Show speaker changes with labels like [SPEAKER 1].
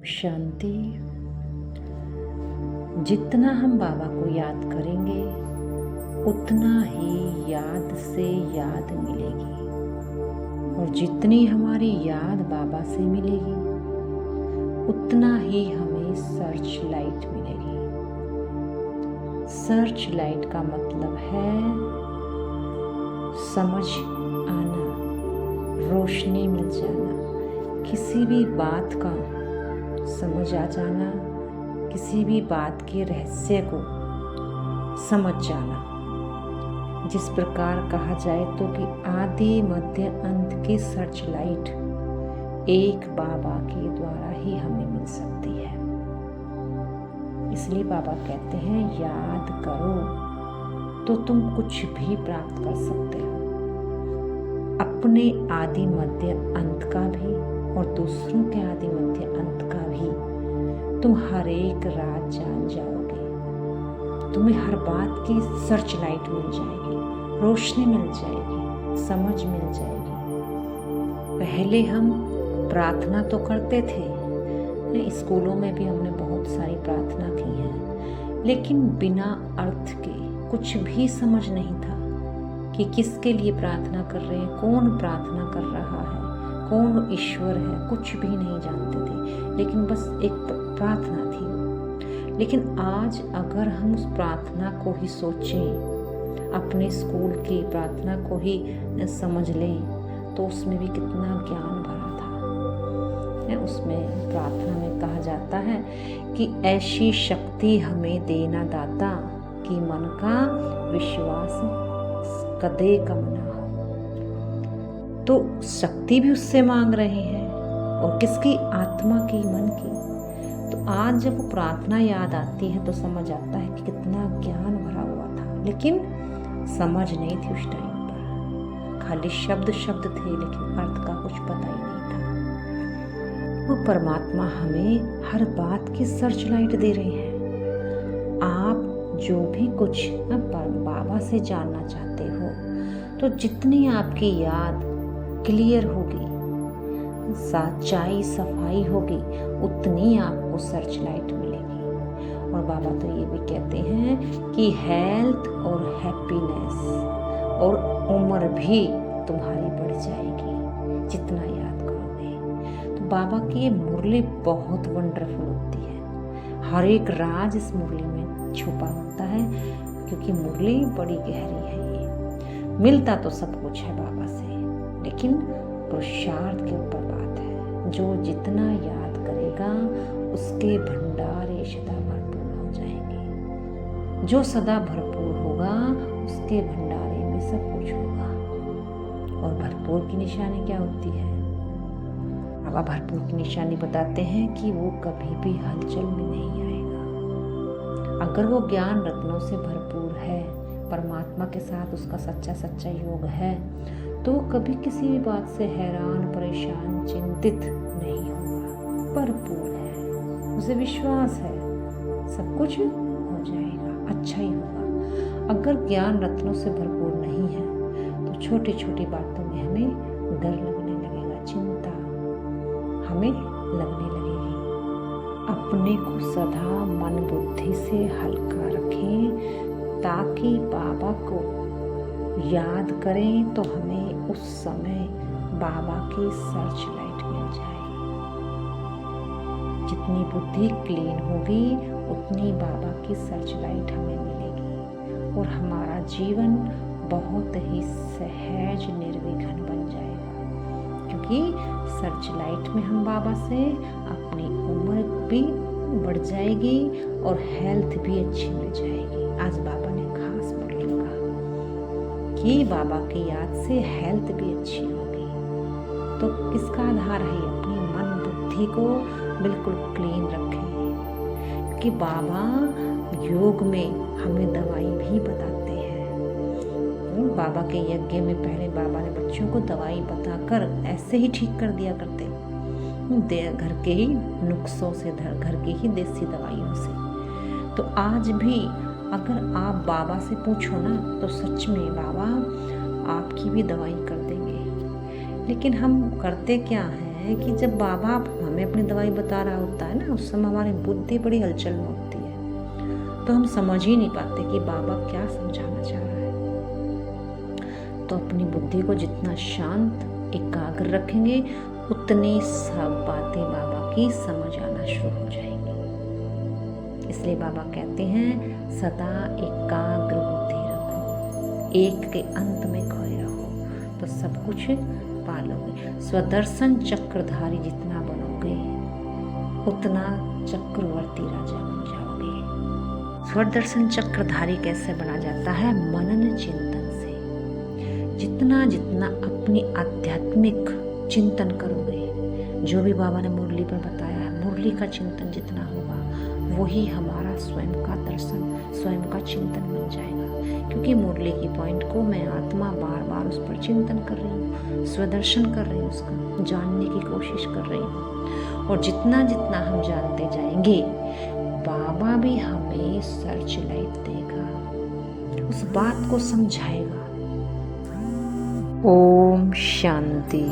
[SPEAKER 1] शांति। जितना हम बाबा को याद करेंगे उतना ही याद से याद मिलेगी, और जितनी हमारी याद बाबा से मिलेगी उतना ही हमें सर्च लाइट मिलेगी। सर्च लाइट का मतलब है समझ आना, रोशनी मिल जाना, किसी भी बात का समझ आ जाना, किसी भी बात के रहस्य को समझ जाना। जिस प्रकार कहा जाए तो कि आदि मध्य अंत की सर्च लाइट एक बाबा के द्वारा ही हमें मिल सकती है। इसलिए बाबा कहते हैं याद करो तो तुम कुछ भी प्राप्त कर सकते हो, अपने आदि मध्य अंत का भी और दूसरों के आदि मध्य अंत का भी। तुम हर एक राज जान जाओगे, तुम्हें हर बात की सर्च लाइट मिल जाएगी, रोशनी मिल जाएगी, समझ मिल जाएगी। पहले हम प्रार्थना तो करते थे, स्कूलों में भी हमने बहुत सारी प्रार्थना की है, लेकिन बिना अर्थ के कुछ भी समझ नहीं था कि किसके लिए प्रार्थना कर रहे हैं, कौन प्रार्थना कर रहा है, कौन ईश्वर है, कुछ भी नहीं जानते थे, लेकिन बस एक प्रार्थना थी। लेकिन आज अगर हम उस प्रार्थना को ही सोचें, अपने स्कूल की प्रार्थना को ही समझ लें, तो उसमें भी कितना ज्ञान भरा था। उसमें प्रार्थना में कहा जाता है कि ऐसी शक्ति हमें देना दाता कि मन का विश्वास कदे कम ना हो। तो शक्ति भी उससे मांग रहे हैं, और किसकी? आत्मा की, मन की। तो आज जब वो प्रार्थना याद आती है तो समझ आता है कि कितना ज्ञान भरा हुआ था, लेकिन समझ नहीं थी उस टाइम पर। खाली शब्द शब्द थे, लेकिन अर्थ का कुछ पता ही नहीं था। वो परमात्मा हमें हर बात की सर्च लाइट दे रहे हैं। आप जो भी कुछ बाबा से जानना चाहते हो, तो जितनी आपकी याद क्लियर होगी, सच्चाई सफाई होगी, उतनी आपको सर्च लाइट मिलेगी। और बाबा तो ये भी कहते हैं कि हेल्थ और हैप्पीनेस और उम्र भी तुम्हारी बढ़ जाएगी जितना याद करोगे। तो बाबा की ये मुरली बहुत वंडरफुल होती है। हर एक राज इस मुरली में छुपा होता है, क्योंकि मुरली बड़ी गहरी है। ये मिलता तो सब कुछ है बाबा से, लेकिन पुरुषार्थ के ऊपर बात है। जो जितना याद करेगा उसके भंडारे सदा भरपूर हो जाएंगे। जो सदा भरपूर होगा उसके भंडारे में सब कुछ होगा। और भरपूर की निशानी क्या होती है? बाबा भरपूर की निशानी बताते हैं कि वो कभी भी हलचल में नहीं आएगा। अगर वो ज्ञान रत्नों से भरपूर है, परमात्मा के साथ उसका सच्चा योग है, तो कभी किसी भी बात से हैरान, परेशान, चिंतित नहीं होगा। भरपूर है, उसे विश्वास है सब कुछ हो जाएगा, अच्छा ही होगा। अगर ज्ञान रत्नों से भरपूर नहीं है तो छोटी छोटी बातों में हमें डर लगने लगेगा, चिंता हमें लगने लगेगी। अपने को सदा मन बुद्धि से हल्का रखें, ताकि बाबा को याद करें तो हमें उस समय बाबा की सर्च लाइट मिल जाए। जितनी बुद्धि क्लीन होगी उतनी बाबा की सर्च लाइट हमें मिलेगी, और हमारा जीवन बहुत ही सहज निर्विघ्न बन जाएगा। क्योंकि सर्च लाइट में हम बाबा से अपनी उम्र भी बढ़ जाएगी और हेल्थ भी अच्छी मिल जाएगी। आज बाबा ने खास मुरली कहा कि बाबा की याद से हेल्थ भी अच्छी होगी। तो किसका आधार है? अपनी मन बुद्धि को बिल्कुल क्लीन रखें, कि बाबा योग में हमें दवाई भी बताते हैं। बाबा के यज्ञ में पहले बाबा ने बच्चों को दवाई बताकर ऐसे ही ठीक कर दिया करते, घर के ही नुस्खों से, घर की ही देसी दवाइयों से। तो आज भी अगर आप बाबा से पूछो ना, तो सच में बाबा आपकी भी दवाई कर देंगे। लेकिन हम करते क्या हैं कि जब बाबा हमें अपनी दवाई बता रहा होता है ना, उस समय हमारी बुद्धि बड़ी हलचल में होती है, तो हम समझ ही नहीं पाते कि बाबा क्या समझाना चाह रहा है। तो अपनी बुद्धि को जितना शांत एकाग्र रखेंगे उतनी सब बातें बाबा की समझ आना शुरू हो जाएंगी। इसलिए बाबा कहते हैं सदा एकाग्र बुद्धि रखो, एक के अंत में खोए रहो तो सब कुछ पालोगे। स्वदर्शन चक्रधारी जितना बनोगे उतना चक्रवर्ती राजा बन जाओगे। स्वदर्शन चक्रधारी कैसे बना जाता है? मनन चिंतन से। जितना जितना अपनी आध्यात्मिक चिंतन करोगे, जो भी बाबा ने मुरली पर बताया है, मुरली का चिंतन जितना होगा वही हमारा स्वयं का दर्शन, स्वयं का चिंतन बन जाएगा। क्योंकि मुरली की पॉइंट को मैं आत्मा बार बार उस पर चिंतन कर रही हूँ, स्वदर्शन कर रही हूँ, उसका जानने की कोशिश कर रही हूँ। और जितना जितना हम जानते जाएंगे बाबा भी हमें सर्च लाइट देगा, उस बात को समझाएगा। ओम शांति।